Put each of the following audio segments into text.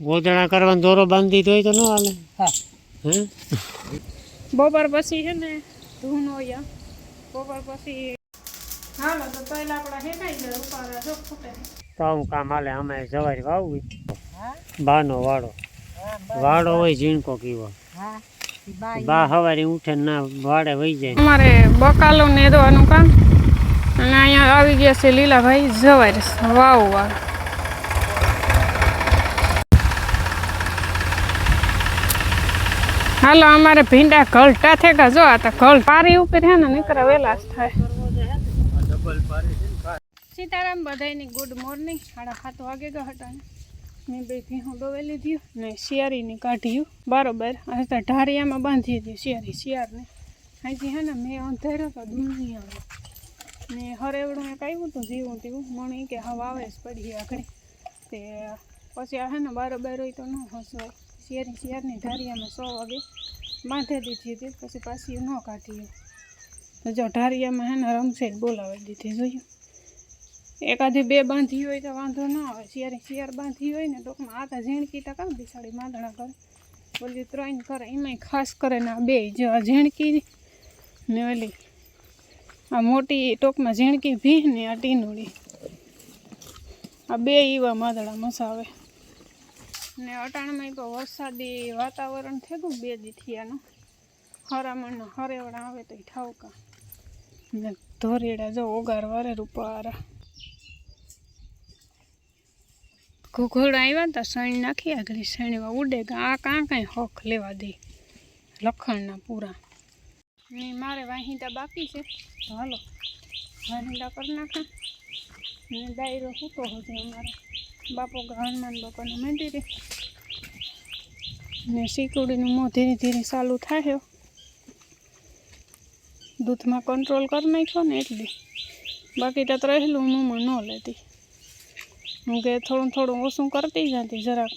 ગોદડા કરવાનો દોરો બાંધી દીધો હોય તો ન હાલે. હા હે બપોર પછી છે ને ધૂન હોય બપોર પછી હાલો તો પહેલા આપણા હેકાઈ જાય ઉપાડા જો ફૂટે તો આવું કામ હાલે. આમાં જવારી વાવવી બાનો વાડો વાડો હોય ઝીણકો કીવો બા સવારે ઉઠે ના વાડે વહી જાય. અમારે બકાલો નેદવાનું કામ અને અહીંયા આવી ગયા છે લીલાભાઈ જવારી વાવવા. હાલો અમારે ભીંડા ઘલટા થેગા જો આ તો ઘલ પારી ઉપર હે ને નીકળે વેલા જ થાય. સીતારામ બધાની ગુડ મોર્નિંગ. 7:30 વાગે ગયા હતા ને મેં બે ભીહું દોવે લીધી ને શિયારીની કાઢ્યું બરોબર. હવે તો ઢારિયામાં બાંધી હતી શિયારને. અહીંથી હે ને મેં અંધાર્યો તો દૂરની આવે ને હરેવડું એક આવ્યું હતું જીવું તેવું મણી કે હવા આવે જ પડી આગળ તે પછી આ હે ને બરોબર હોય તો ન હસવાય. શિયારની ઢારિયામાં 100 વાગે બાંધી દીધી હતી પછી પાછી ન કાઢી. તો જો ઢારિયામાં હે ને રમશેટ બોલાવી દીધી જોયું. એકાદી 2 બાંધી હોય તો વાંધો ન આવે. શિયાર બાંધી હોય ને ટૂંકમાં આ તો ઝીણકી તો કામ બિસાડી માંદણા કરે ઓલી 3 કરે એમાંય ખાસ કરે ને આ 2 જો આ ઝીણકી ને ઓલી આ મોટી ટોકમાં ઝીણકી ભીહ ને આ ટીનુડી આ 2 એવા માંદડા મસાવે ને અટાણામાં તો વરસાદી વાતાવરણ થઈ ગયું 2 દી થયાનું. હરામણના હરેવડા આવે તો ઠાવકા ને ધોરેડા જો ઓગાર વારે રૂપારા ઘોઘોડા આવ્યા ને તો સણી નાખી આગળ સણીમાં ઉડે આ કાંઈ હોખ લેવા દે લખણના પૂરા ને મારે વાહિંદા બાકી છે. હાલો વાહિંદા કરી નાખા ને ડાયરો સૂતો હજી અમારે બાપો હનુમાન બાપાનું મંદિર ને શીકુડીનું મોં ધીરે ધીરે ચાલુ થાય. દૂધમાં કંટ્રોલ કરી નાખ્યો ને એટલે બાકી તો રહેલું મોંમાં ન લેતી. હું કે થોડું ઓછું કરતી જતી જરાક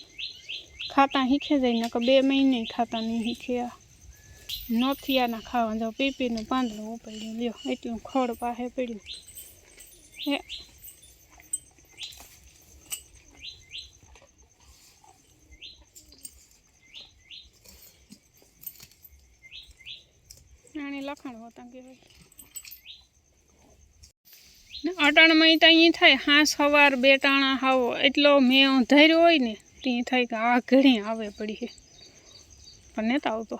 ખાતા શીખે જાય ને કે 2 મહિને ખાતા નહીં શીખ્યા નથી આના ખાવા જાવ પીપીનું પાંદડું ઉપાડ્યું લ્યો એટલું ખડ પાસે પડ્યું હે. આની લખાણ હોતા કહેવાય ને અટાણમાં તો અહીં થાય હા સવાર 2 ટાણા આવો એટલો મેં અંધાર્યો હોય ને ત્યાં થાય કે આ ઘણી આવે પડી છે પણ નહોતા આવતો.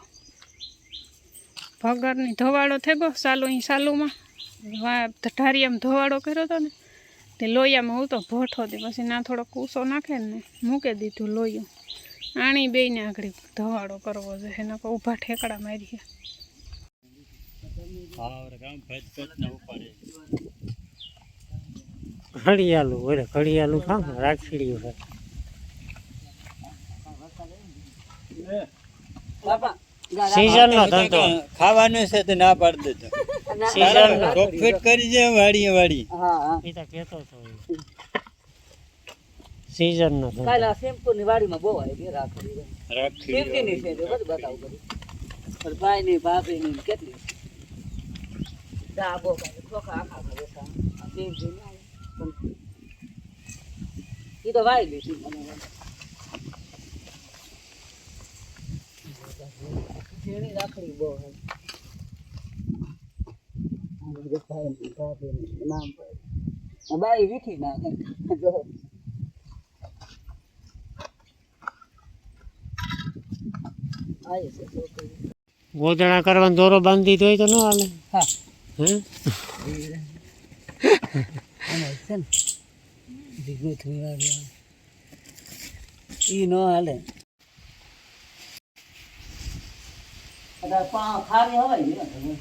ભગરની ધોવાડો થઈ ગયો સાલુમાં ઢારિયામાં ધોવાડો કર્યો હતો ને તે લોહિયામાં હું તો ભોઠો હતી પછી ના થોડો કૂસો નાખે ને મૂકી દીધું લોહિયું. આણી 2ને આગળ ધોવાડો કરવો જોઈએ એના પર ઊભા ઠેકડા મારી. ઘડિયાળું ખાવ રાખીડ્યું છે સીઝનનો ધંધો ખાવાનું છે તો ના પાડી દેતો. સીઝનનો ફિટ કરી છે વાડી એ તો કહેતો હતો સીઝનનો ધંધો. કાલા શેમ્પૂની વાડીમાં બહુ આવી રાખડી શિવજીની છે બધું બતાવું બધું ભાઈ ની ભાભી ની કેટલી દાબો ખોખા આખા બેસા શિવજી ને એ તો વાઈ લીધી મને જેની રાખડી બહુ નામ બાઈ વીખી ના ગોદડા કરવાનો દોરો બાંધી દીધો હોય તો ન હાલે. હા હે ઈ નો હાલે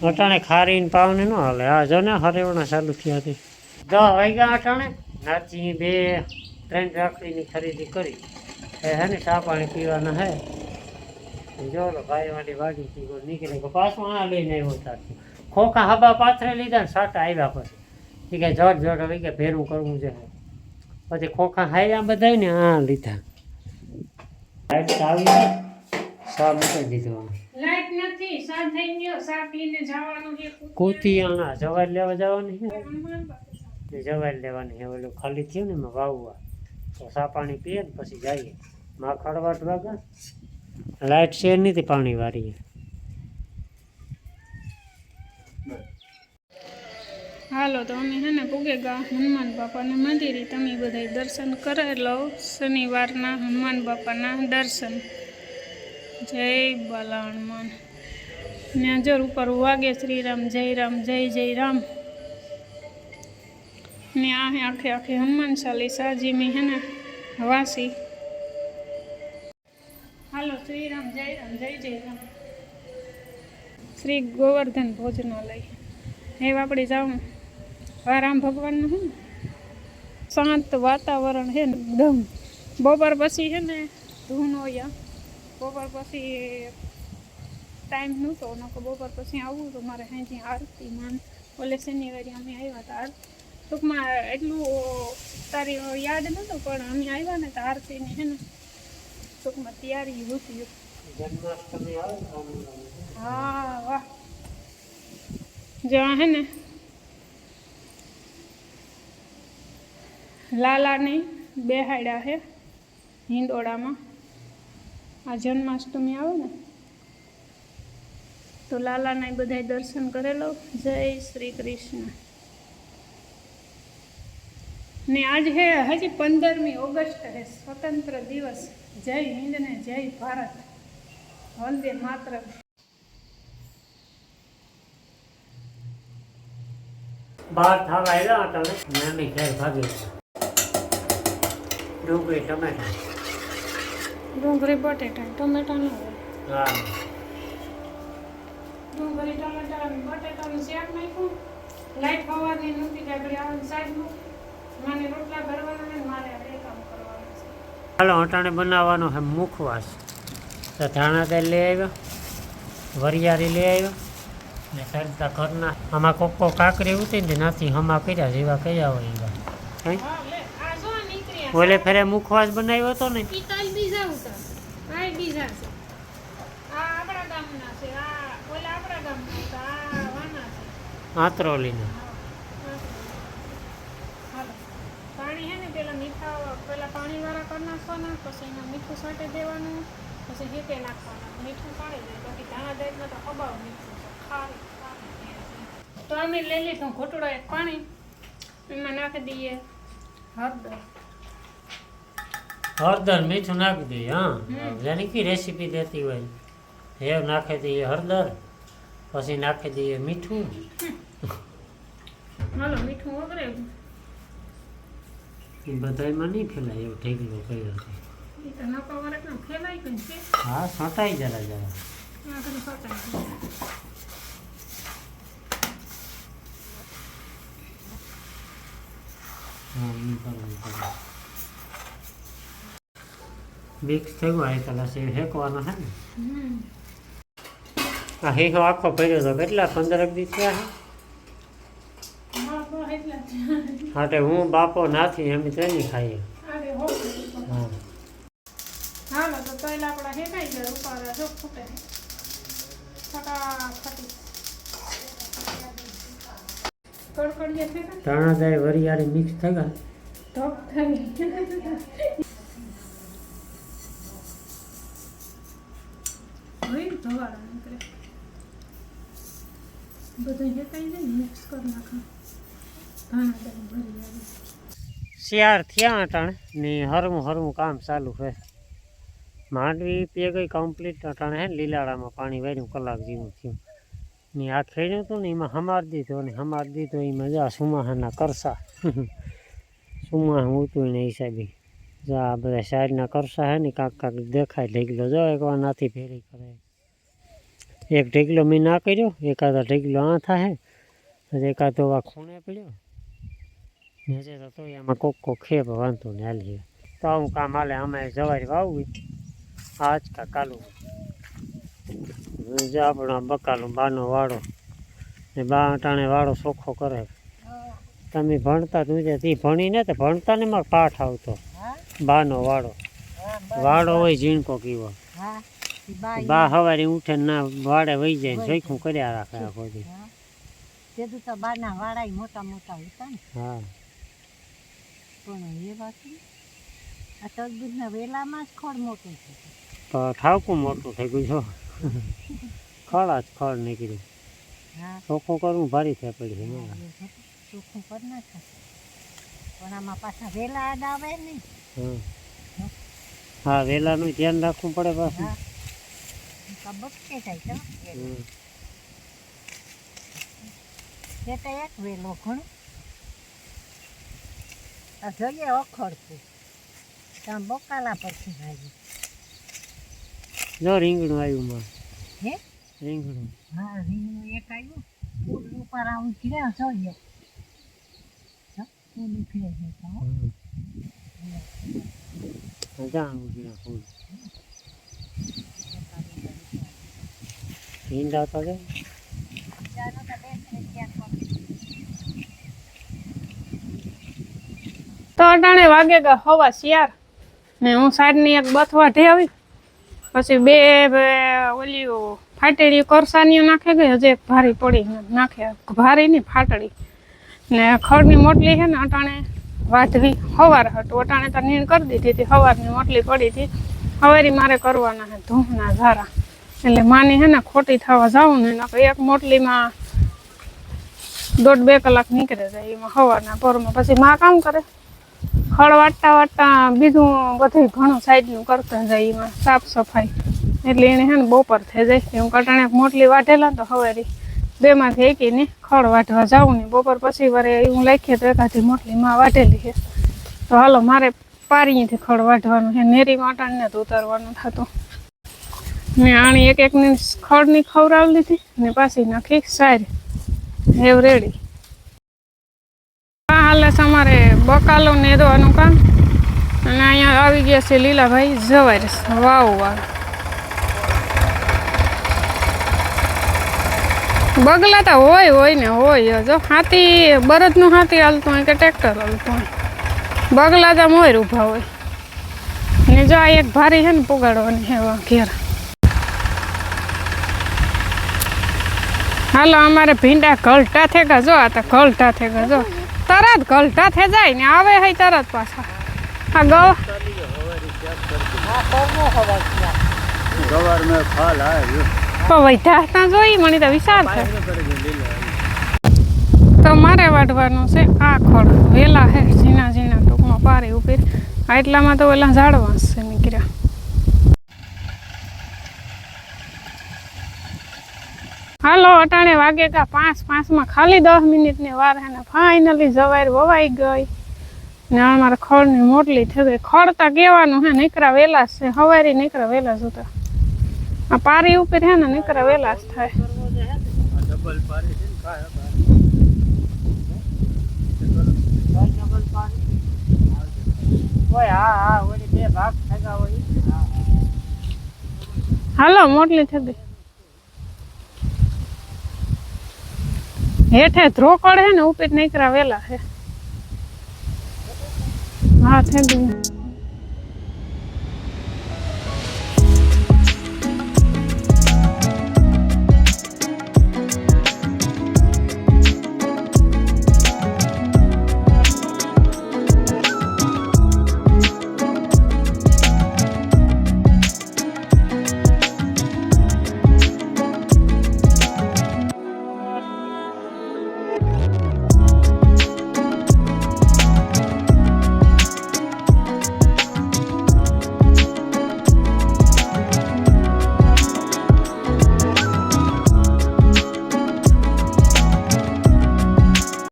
અટાણે ખારીને પાવને ન હાલે. આ જો ને હરેવણા ચાલુ થયા હતી 10 વાગ્યા અટાણે નાચી 2-3 રાખડીની ખરીદી કરી હે ને ચા પાણી પીવાના હે. જો ભાઈ વાળી વાડી નીકળે પાછું આ લઈને આવ્યો સાચું ખોખા હબા પાથરે લીધા ને સાટા આવ્યા પછી કે જટ હવે કે ભેરું કરવું છે પછી ખોખા હાર્યા બધા ને આ લીધા. લાઈટ આવી સા મૂકી દીધું. લાઈટ નથી સા થઈ ગયો સા પીને જવાનું છે કોતિયાણા જવાર લેવા જવાની છે જવાર લેવાની છે ઓલું ખાલી થયું ને એમાં વાવવા તો સા પાણી પીએ ને પછી જઈએ. માખડવાટ વાગા લાઈટ શેર નથી પાણી વાળી. હાલો તો અમે છે ને પૂગેગા હનુમાન બાપાના મંદિરે. તમે બધા દર્શન કરી લો શનિવારના હનુમાન બાપાના દર્શન. જય બાલાહનુમાન. ને જોર ઉપર વાગે શ્રીરામ જય રામ જય જય રામ. ને આ આખે આખે હનુમાન ચાલીસા જે મેં હે ને વાસી. હાલો શ્રીરામ જય જય રામ. શ્રી ગોવર્ધન ભોજનાલય હે આપણે જાઉં. રામ ભગવાનનું છે ને શાંત વાતાવરણ છે ને એકદમ. બપોર પછી છે ને ધૂન હોય. બપોર પછી ટાઈમ નહોતો નકો બપોર પછી આવવું તો મારે હાજી આરતી માન ઓલે શનિવારે અમે આવ્યા હતા. ટૂંકમાં એટલું તારી યાદ નહોતું પણ અમે આવ્યા ને તો આરતીની છે ને ટૂંકમાં તૈયારી હતી. જન્માષ્ટમી આવે હા વાહ. જ્યાં હે ને લાલાને બેહાડ્યા છે હિંડોળામાં. આ જન્માષ્ટમી આવે ને તો લાલાના બધાય દર્શન કરેલો. જય શ્રી કૃષ્ણ. ને આજ હે હજી 15મી ઓગસ્ટ હે સ્વતંત્ર દિવસ. જય હિન્દ ને જય ભારત. વંદે માતરમ. બહાર થવા આવ્યા તમે મેં ઘેર ભાગી. ડુંગળી ટમેટા. ડુંગળી બટેટા ટમેટા ન હોય. હા ડુંગળી ટમેટા બટેટાનું શાક નાખ્યું. લાઈટ ખવાની નહોતી આગળ આવવાનું સાઈડનું. મને રોટલા ભરવાના ને મારે આ બે કામ કરવાના છે. ચાલો અટાણે બનાવવાનો છે મુખવાસ. તો ધાણા તેલ લઈ આવ્યો, વરિયાળી લઈ આવ્યો ને સરતા ઘરના. આમાં કોકો કાકરી ઉતરી નાથી હમા કર્યા જેવા કયા હોય એવા. હા લે આ જો નીકળ્યા. ઓલે ફેરે મુખવાસ બનાવ્યો હતો ને ઈ તાલ બીજા ઉતા. આ બીજા છે. આ આપણા ગામના છે. આ ઓલા આપણા ગામના હતા. આ વાના છે. આંતરોલીને. હાલો પાણી હે ને પેલા મીઠા પેલા પાણીવાળા કરી નાખવાના. પછી એમાં મીઠું છાંટી દેવાનું. પછી હેકે નાખવાના. મીઠું પાડી દે. બાકી ધાણા દાળમાં તો ખબાવ મીઠું છે. ખારી તો અમે લઈ લીધું ઘોટડો એક પાણી. એમાં નાખી દઈએ હળદર. હળદર મીઠું નાખી દઈએ. હા જેની કી રેસીપી દેતી હોય એ નાખી દઈએ હળદર. પછી નાખી દઈએ મીઠું. હાલો મીઠું વગરે. એ બધામાં નહીં ફેલાય એવું ઢેકલો કર્યો છે. એ તો નકા વરસનો ફેલાઈ ગયું છે. હા છટાઈ જરા જરા. આ ઘડી ફટાઈ હા મિક્સ થઈ ગયું. આ કલા સેવ હેકવાનો છે ને. આ હેહો આખો પડ્યો હતો કેટલા 15 દી થયા છે. હાટે હું બાપો નાથી એમ તેની ખાઈએ. હા હાલો તો પહેલા આપણા હેકાઈ જાય ઉપાડા જો ફૂટે ફટાફટી કડકડીએ ફેંકા ધાણા દાળ વરિયાળી મિક્સ થઈ ગયા. ધોક થઈ હવે ધોવાળા નીકળે. બધું હેકાઈ જાય મિક્સ કરી નાખા. ધાણા દાળ વરિયાળી શિયાળ થયા અટાણે ને હરવું કામ ચાલુ છે. માંડવી પી ગઈ કમ્પ્લીટ. અટાણે હે લીલાડામાં પાણી વાર્યું કલાક જેવું થયું ને આ ખેડ્યું હતું ને એમાં હમાર દીધો ને હમાર દીધો એ મજા સુમાહાના કરસા. સુમાહ ઉતું ને હિસાબે જો આ બધા સાઈડના કરસા હે ને કાંક દેખાય. ઢેકલો જો એકવાર નાથી ફેરી કરે. એક ઢેકલો મેં ના કર્યો. એકાદા ઢેકલો આ થાય એકાદો આ ખૂણે પડ્યો. નીચે તો આમાં કોક ખેપ વાંધો ને હાલી તો આવું કામ હાલે. આમાં જવારી વાવવી આજ કા કાલું જો આપણો બકાલું બાનો વાળો ને બા અટાણે વાળો ચોખ્ખો કરે. તમે ભણતા તું તે ભણીને તો ભણતા ને મારે પાઠ આવતો. બાનો વાળો વાળો હોય ઝીણકો કીવો. બા સવારે ઉઠે ના વાડે વહી જાય ને ચોખ્ખું કર્યા રાખે આખો દી. મોટા મોટા હતા ને હા પણ એ વાત આ તરબૂચના વેલામાં જ ખડ મોટું છે. તો ઠાવકું મોટું થઈ ગયું છો. ખડા જ ખડ નીકળ્યું. હા ચોખ્ખું કરવું ભારી થાય પડી છે. ચોખ્ખું કરી નાખે પણ આમાં પાછા વેલા આડ આવે ને. હા વેલાનું ધ્યાન રાખવું પડે પાછું. હા બચકે જાય તો તો એક વેલો ઘણું આ જોઈએ અખડતું ત્યાં બકાલા પરથી ભાઈ. જો રીંગણું આવ્યું માં. હે રીંગણું. હા રીંગણું એક આવ્યું ફૂલ ઉપર આવું ખીરા જોઈએ ફૂલ ઉખડે છે તો જાણવું જોઈએ ફૂલ. ઈંડા તો છે. તો અટાણે વાગે ગયા હવા શિયાર ને હું સાઈડની એક બથવાઢે આવી પછી બે ઓલી ફાટેલી કરસાનીઓ નાખે ગઈ હજી એક ભારી પડી નાખે ભારી નહીં ફાટડી ને ખડની મોટલી છે ને અટાણે વાઢવી સવાર હતું અટાણે તો નીણ કરી દીધી હતી સવારની મોટલી પડી હતી હવેરી મારે કરવાના છે ધૂમના ઝારા એટલે માની છે ને ખોટી થવા જાઉં ને એક મોટલીમાં 1.5-2 કલાક નીકળે જાય એમાં સવારના પોરમાં પછી માં કામ કરે ખડ વાટતા વાટતા બીજું બધું ઘણું સાઈડનું કરતા જાય એમાં સાફ સફાઈ એટલે એને છે ને બપોર થઈ જાય હું કટાણે મોટલી વાઢેલા તો હવેરી 2માંથી એકીને ખડ વાઢવા જાઉં ને બપોર પછી વારે હું લખીએ તો એકાદી મોટલી માં વાઢેલી છે તો હાલો મારે પારીથી ખડ વાઢવાનું છે નેરી માટાને જ ઉતારવાનું થતું મેં આણી એકની ખડની ખવડાવી લીધી ને પાછી નાખી સારી હેવ રેડી. હાલે અમારે બકાલો નેરવાનું કામ અને અહીંયા આવી ગયા છે લીલાભાઈ જવાય વાવ બગલા તો હોય ને હોય જો હાથી બળદનું હાથી હાલતું હોય કે ટ્રેક્ટર હાલતું હોય બગલા તો મોર ઊભા હોય ને જો આ એક ભારી છે ને પુગાડવાની એવા ઘેર. હાલો અમારે ભીંડા ઘલટા થઈ ગયા જો આ તો ઘલટા થઈ ગયા જો તરત ઘલટા થઈ જાય ને આવે હઈ તરત પાછા આ ગવાર મેં ફાલ આવ્યો તો વૈધા જોઈ મને તો વિચાર થાય તો મારે વાઢવાનું છે આ ખડ વેલા હે ઝીણા ઝીણા ટૂંકમાં પારી ઉપર એટલામાં તો ઓલા ઝાડવા છે નીકળ્યા. હાલો અટાણે વાગે ગયા 5:05 ખાલી 10 મિનિટની વાર હે ને ફાઇનલી જવાય વવાઈ ગઈ ને અમારે ખડની મોટલી થઈ ગઈ. ખડતા કહેવાનું હે નીકળા વેલા છે હવારી નીકળા વેલા જ હતા આ પારી ઉપર હે ને નીકળા વેલા જ થાય. ડબલ પારી છે ને ખાય હા ઓલી 2 ભાગ થયા હોય. હાલો મોટલી થઈ ગઈ હેઠે ધ્રોકડ હે ને ઉપર નીકળા વેલા હે. હા થઈ ગયું.